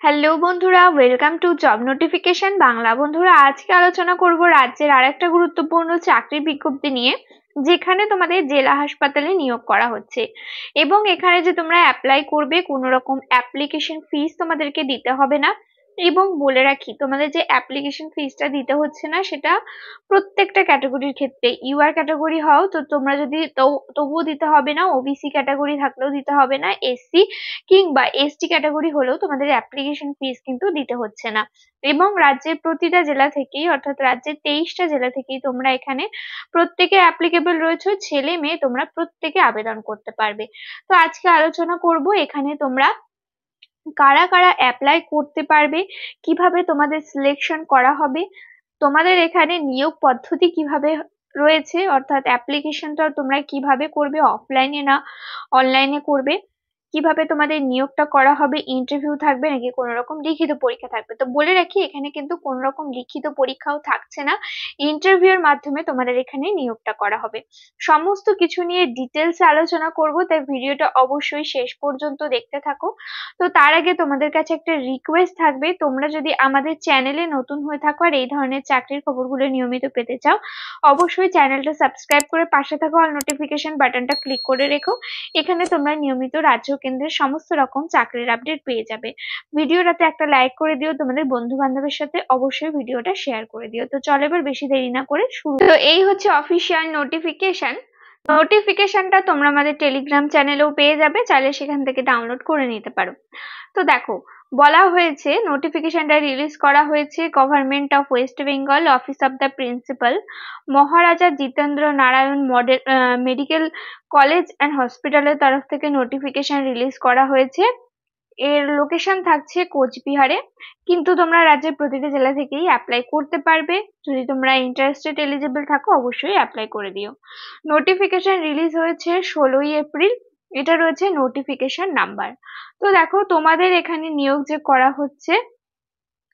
Hello বন্ধুরা, welcome to job notification Bangla. বন্ধুরা, আজকে আলোচনা করব রাজ্যের আরেকটা গুরুত্বপূর্ণ চাকরির বিজ্ঞপ্তি নিয়ে, যেখানে তোমাদের জেলা হাসপাতালে নিয়োগ করা হচ্ছে। এবং এখানে যে তোমরা অ্যাপ্লাই করবে, কোনো রকম অ্যাপ্লিকেশন ফিস তোমাদেরকে দিতে হবে না। এবং বলে রাখি, তোমাদের যে অ্যাপ্লিকেশন ফিসটা দিতে হচ্ছে না, সেটা প্রত্যেকটা ক্যাটাগরির ক্ষেত্রে। ইউআর ক্যাটাগরি হও তো তোমরা যদি তবুও দিতে হবে না, ওবিসি ক্যাটাগরি থাকলেও দিতে হবে না, এসসি কিংবা এসটি ক্যাটাগরি হলেও তোমাদের অ্যাপ্লিকেশন ফিস কিন্তু দিতে হচ্ছে না। এবং রাজ্যের প্রতিটা জেলা থেকেই, অর্থাৎ রাজ্যের 23টা জেলা থেকেই তোমরা এখানে প্রত্যেকে অ্যাপ্লিকেবল রয়েছে, ছেলে মেয়ে তোমরা প্রত্যেকে আবেদন করতে পারবে। তো আজকে আলোচনা করব এখানে তোমরা কারা কারা অ্যাপ্লাই করতে পারবে, কিভাবে তোমাদের সিলেকশন করা হবে, তোমাদের এখানে নিয়োগ পদ্ধতি কিভাবে রয়েছে, অর্থাৎ অ্যাপ্লিকেশনটা তোমরা কিভাবে করবে, অফলাইনে না অনলাইনে করবে, কিভাবে তোমাদের নিয়োগটা করা হবে, ইন্টারভিউ থাকবে নাকি কোনো রকম লিখিত পরীক্ষা থাকবে। তো বলে রাখি, এখানে কিন্তু কোনো রকম লিখিত পরীক্ষাও থাকছে না, ইন্টারভিউর মাধ্যমে তোমাদের এখানে নিয়োগটা করা হবে। সমস্ত কিছু নিয়ে ডিটেলস আলোচনা করব, তাই ভিডিওটা অবশ্যই শেষ পর্যন্ত দেখতে থাকো। তো তার আগে তোমাদের কাছে একটা রিকোয়েস্ট থাকবে, তোমরা যদি আমাদের চ্যানেলে নতুন হয়ে থাকো আর এই ধরনের চাকরির খবরগুলো নিয়মিত পেতে চাও, অবশ্যই চ্যানেলটা সাবস্ক্রাইব করে পাশে থাকা অল নোটিফিকেশন বাটনটা ক্লিক করে রেখো। এখানে তোমরা নিয়মিত রাজ্য কেন্দ্রের সমস্ত রকম চাকরির আপডেট পেয়ে যাবে। ভিডিওটাতে একটা লাইক করে দিও, তোমাদের বন্ধু বান্ধবের সাথে অবশ্যই ভিডিওটা শেয়ার করে দিও। তো চলো এবার বেশি দেরি না করে শুরু। তো এই হচ্ছে অফিসিয়াল নোটিফিকেশন। নোটিফিকেশনটা তোমরা আমাদের টেলিগ্রাম চ্যানেলেও পেয়ে যাবে, চাইলে সেখান থেকে ডাউনলোড করে নিতে পারো। তো দেখো, বলা হয়েছে নোটিফিকেশনটা রিলিজ করা হয়েছে government of West Bengal, office of the principal, Maharaja Jitendra Narayan model medical college and হসপিটালের তরফ থেকে নোটিফিকেশন রিলিজ করা হয়েছে। এর লোকেশন থাকছে কোচবিহারে, কিন্তু তোমরা রাজ্যের প্রতিটি জেলা থেকেই অ্যাপ্লাই করতে পারবে। যদি তোমরা ইন্টারেস্টেড এলিজিবল থাকো, অবশ্যই অ্যাপ্লাই করে দিও। নোটিফিকেশন রিলিজ হয়েছে 16ই এপ্রিল, এটা রয়েছে নোটিফিকেশন নাম্বার। তো দেখো, তোমাদের এখানে নিয়োগ যে করা হচ্ছে,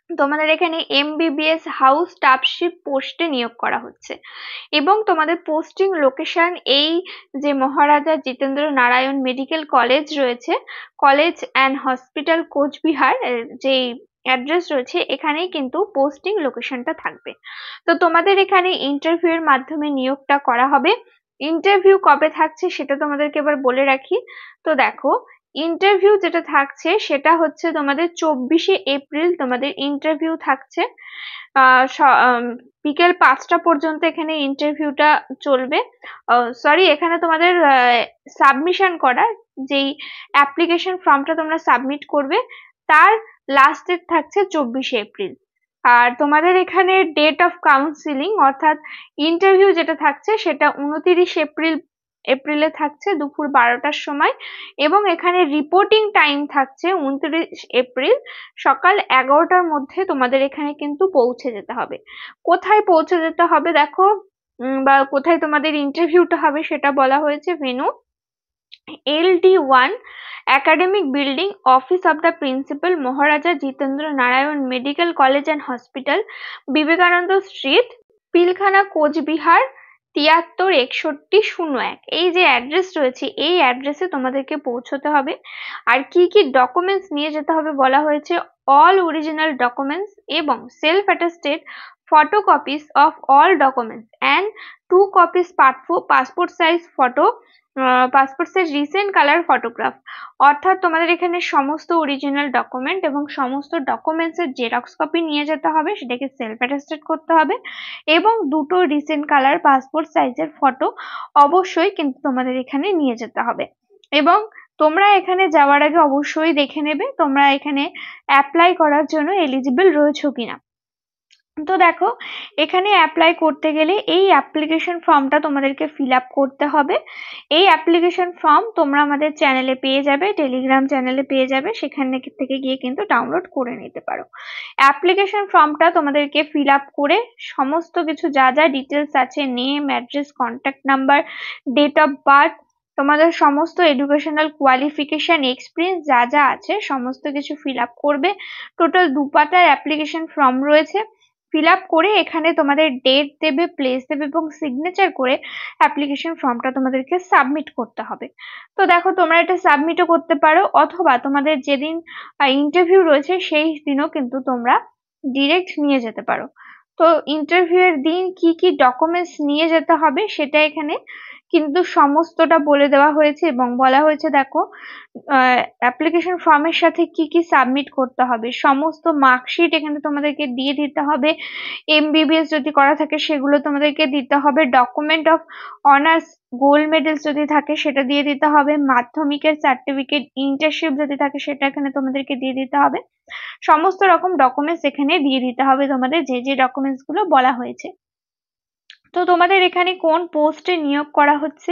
তোমাদের এখানে এমবিবিএস হাউস স্টাফশিপ পোস্টে নিয়োগ করা হচ্ছে। এবং তোমাদের পোস্টিং লোকেশন এই যে মহারাজা জিতেন্দ্র নারায়ণ মেডিকেল কলেজ রয়েছে, কলেজ অ্যান্ড হসপিটাল কোচবিহার, যে অ্যাড্রেস রয়েছে এখানেই কিন্তু পোস্টিং লোকেশনটা থাকবে। তো তোমাদের এখানে ইন্টারভিউ এর মাধ্যমে নিয়োগটা করা হবে। ইন্টারভিউ কবে থাকছে সেটা তোমাদেরকে এবার বলে রাখি। তো দেখো, ইন্টারভিউ যেটা থাকছে সেটা হচ্ছে তোমাদের 24শে এপ্রিল তোমাদের ইন্টারভিউ থাকছে। বিকেল 5টা পর্যন্ত এখানে ইন্টারভিউটা চলবে। সরি, এখানে তোমাদের সাবমিশন করার যেই অ্যাপ্লিকেশন ফর্মটা তোমরা সাবমিট করবে, তার লাস্ট ডেট থাকছে 24শে এপ্রিল। আর তোমাদের এখানে ডেট অফ কাউন্সিলিং অর্থাৎ ইন্টারভিউ যেটা থাকছে সেটা 29 এপ্রিলে থাকছে দুপুর 12টার সময়। এবং এখানে রিপোর্টিং টাইম থাকছে 29 এপ্রিল সকাল 11টার মধ্যে তোমাদের এখানে কিন্তু পৌঁছে যেতে হবে। কোথায় পৌঁছে যেতে হবে দেখো, বা কোথায় তোমাদের ইন্টারভিউটা হবে সেটা বলা হয়েছে। Venue LD1 academic building, office of the principal, Maharaja Jitendra Narayan medical college and hospital, Vivekananda street, Pilkhana, Cooch Behar 736101। এই যে অ্যাড্রেস রয়েছে, এই অ্যাড্রেসে তোমাদেরকে পৌঁছতে হবে। আর কি কি ডকুমেন্টস নিয়ে যেতে হবে বলা হয়েছে, অল অরিজিনাল ডকুমেন্টস এবং self attested photocopies of all documents and 2 copies passport size photo, passport size recent colour photograph. অর্থাৎ তোমাদের এখানে সমস্ত অরিজিনাল ডকুমেন্ট এবং সমস্ত ডকুমেন্টস এর জেরক্স কপি নিয়ে যেতে হবে, সেটাকে সেলফ অ্যাটেস্টেড করতে হবে, এবং দুটো রিসেন্ট কালার পাসপোর্ট সাইজের ফটো অবশ্যই কিন্তু তোমাদের এখানে নিয়ে যেতে হবে। এবং তোমরা এখানে যাওয়ার আগে অবশ্যই দেখে নেবে তোমরা এখানে অ্যাপ্লাই করার জন্য এলিজিবল রয়েছো কিনা। তো দেখো, এখানে অ্যাপ্লাই করতে গেলে এই অ্যাপ্লিকেশন ফর্মটা তোমাদেরকে ফিল আপ করতে হবে। এই অ্যাপ্লিকেশন ফর্ম তোমরা আমাদের চ্যানেলে পেয়ে যাবে, টেলিগ্রাম চ্যানেলে পেয়ে যাবে, সেখান থেকে গিয়ে কিন্তু ডাউনলোড করে নিতে পারো। অ্যাপ্লিকেশন ফর্মটা তোমাদেরকে ফিল আপ করে সমস্ত কিছু যা যা ডিটেলস আছে, name, address, contact number, date of birth, তোমাদের সমস্ত এডুকেশনাল কোয়ালিফিকেশন, এক্সপিরিয়েন্স যা যা আছে সমস্ত কিছু ফিল আপ করবে। টোটাল 2 পাতার অ্যাপ্লিকেশন ফর্ম রয়েছে। ফিল আপ করে এখানে তোমাদের ডেট দেবে, প্লেস দেবে এবং সিগনেচার করে অ্যাপ্লিকেশন ফর্মটা তোমাদেরকে সাবমিট করতে হবে। তো দেখো তোমরা এটা সাবমিটও করতে পারো, অথবা তোমাদের যেদিন ইন্টারভিউ রয়েছে সেই দিনও কিন্তু তোমরা ডিরেক্ট নিয়ে যেতে পারো। তো ইন্টারভিউ এর দিন কি কি ডকুমেন্টস নিয়ে যেতে হবে সেটা এখানে কিন্তু সমস্তটা বলে দেওয়া হয়েছে, এবং বলা হয়েছে দেখো অ্যাপ্লিকেশন ফর্মের সাথে কি কি সাবমিট করতে হবে, সমস্ত মার্কশিট এখানে তোমাদেরকে দিয়ে দিতে হবে, এমবিবিএস যদি করা থাকে সেগুলো তোমাদেরকে দিতে হবে, document of honours gold medal যদি থাকে সেটা দিয়ে দিতে হবে, মাধ্যমিকের সার্টিফিকেট, ইন্টার্নশিপ যদি থাকে সেটা এখানে তোমাদেরকে দিয়ে দিতে হবে। সমস্ত রকম ডকুমেন্টস এখানে দিয়ে দিতে হবে তোমাদের, যে যে ডকুমেন্টস গুলো বলা হয়েছে। তো তোমাদের এখানে কোন পোস্টে নিয়োগ করা হচ্ছে,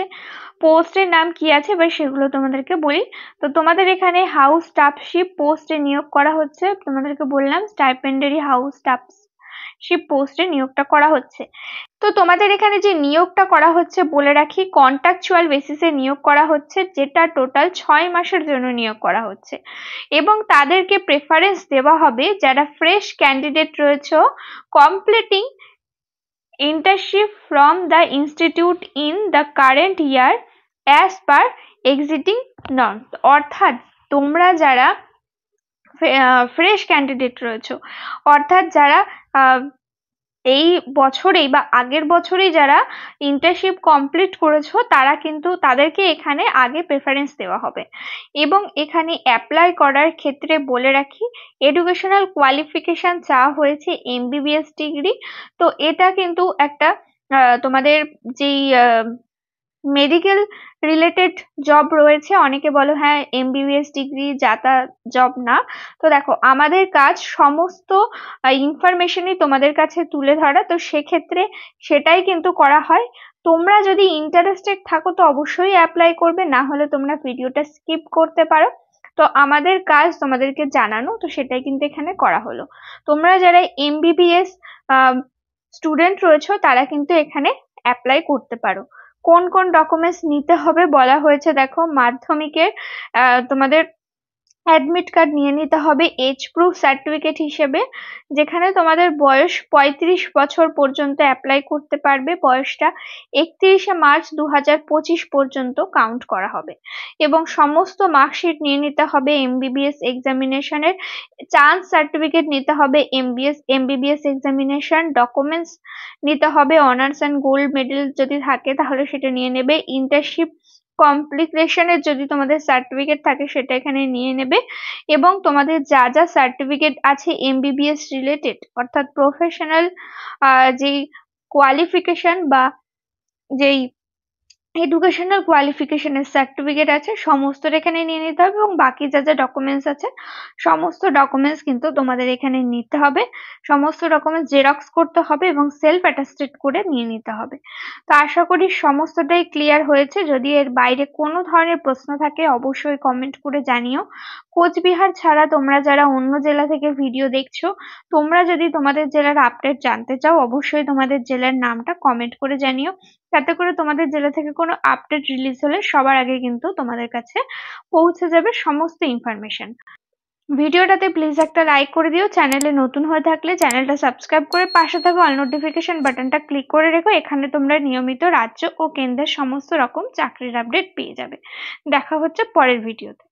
পোস্টের নাম কি আছে এবার সেগুলো তোমাদেরকে বলি। তো তোমাদের এখানে হাউস স্টাফশিপ পোস্টে নিয়োগ করা হচ্ছে, তোমাদেরকে বললাম স্টাইপেন্ডারি হাউস স্টাফশিপ পোস্টে নিয়োগটা করা হচ্ছে। তো তোমাদের এখানে যে নিয়োগটা করা হচ্ছে বলে রাখি, কন্ট্রাকচুয়াল বেসিসে নিয়োগ করা হচ্ছে, যেটা টোটাল 6 মাসের জন্য নিয়োগ করা হচ্ছে, এবং তাদেরকে প্রেফারেন্স দেওয়া হবে যারা ফ্রেশ ক্যান্ডিডেট রয়েছে completing internship from the institute in the current year as per exiting norms। অর্থাৎ তোমরা যারা ফ্রেশ ক্যান্ডিডেট রয়েছে, অর্থাৎ যারা এই বছরেই বা আগের বছরেই যারা ইন্টার্নশিপ কমপ্লিট করেছো তারা কিন্তু তাদেরকে এখানে আগে প্রেফারেন্স দেওয়া হবে। এবং এখানে অ্যাপ্লাই করার ক্ষেত্রে বলে রাখি এডুকেশনাল কোয়ালিফিকেশন চাওয়া হয়েছে এমবিবিএস ডিগ্রি। তো এটা কিন্তু একটা তোমাদের যেই মেডিকেল রিলেটেড জব রয়েছে, অনেকে বলো হ্যাঁ এমবিবিএস ডিগ্রি যাতা জব না। তো দেখো আমাদের কাজ সমস্ত ইনফরমেশনই তোমাদের কাছে তুলে ধরা, তো সেক্ষেত্রে সেটাই কিন্তু করা হয়। তোমরা যদি ইন্টারেস্টেড থাকো তো অবশ্যই অ্যাপ্লাই করবে, না হলে তোমরা ভিডিওটা স্কিপ করতে পারো। তো আমাদের কাজ তোমাদেরকে জানানো, তো সেটাই কিন্তু এখানে করা হলো। তোমরা যারা এমবিবিএস স্টুডেন্ট রয়েছে তারা কিন্তু এখানে অ্যাপ্লাই করতে পারো। কোন কোন ডকুমেন্টস নিতে হবে বলা হয়েছে দেখো, মাধ্যমিকের তোমাদের অ্যাডমিট কার্ড নিয়ে নিতে হবে এজ প্রুফ সার্টিফিকেট হিসেবে, যেখানে তোমাদের বয়স 35 বছর পর্যন্ত অ্যাপ্লাই করতে পারবে, বয়সটা 31শে মার্চ 2025 পর্যন্ত কাউন্ট করা হবে। এবং সমস্ত মার্কশিট নিয়ে নিতে হবে, এমবিবিএস এক্সামিনেশনের চান্স সার্টিফিকেট নিতে হবে, এমবিবিএস এক্সামিনেশন ডকুমেন্টস নিতে হবে, অনার্স অ্যান্ড গোল্ড মেডেল যদি থাকে তাহলে সেটা নিয়ে নেবে, ইন্টার্নশিপ কমপ্লিটেশনের যদি তোমাদের সার্টিফিকেট থাকে সেটা এখানে নিয়ে নেবে, এবং তোমাদের যা যা সার্টিফিকেট আছে এমবিবিএস রিলেটেড অর্থাৎ প্রফেশনাল যেই কোয়ালিফিকেশন বা যেই এডুকেশনাল কোয়ালিফিকেশনের সার্টিফিকেট আছে সমস্তটা এখানে নিয়ে নিতে হবে, এবং বাকি যা যা ডকুমেন্টস আছে সমস্ত ডকুমেন্টস কিন্তু তোমাদের এখানে নিতে হবে, সমস্ত ডকুমেন্টস জেরক্স করতে হবে এবং সেলফ অ্যাটাস্টেড করে নিয়ে নিতে হবে। তো আশা করি সমস্তটাই ক্লিয়ার হয়েছে। যদি এর বাইরে কোনো ধরনের প্রশ্ন থাকে অবশ্যই কমেন্ট করে জানিও। কোচবিহার ছাড়া তোমরা যারা অন্য জেলা থেকে ভিডিও দেখছো, তোমরা যদি তোমাদের জেলার আপডেট জানতে চাও অবশ্যই তোমাদের জেলার নামটা কমেন্ট করে জানিও, যাতে করে তোমাদের জেলা থেকে কোনো আপডেট রিলিজ হলে সবার আগে কিন্তু তোমাদের কাছে পৌঁছে যাবে সমস্ত ইনফরমেশন। ভিডিওটাতে প্লিজ একটা লাইক করে দিও, চ্যানেলে নতুন হয়ে থাকলে চ্যানেলটা সাবস্ক্রাইব করে পাশে থাকা অল নোটিফিকেশন বাটনটা ক্লিক করে রেখো, এখানে তোমরা নিয়মিত রাজ্য ও কেন্দ্রের সমস্ত রকম চাকরির আপডেট পেয়ে যাবে। দেখা হচ্ছে পরের ভিডিওতে।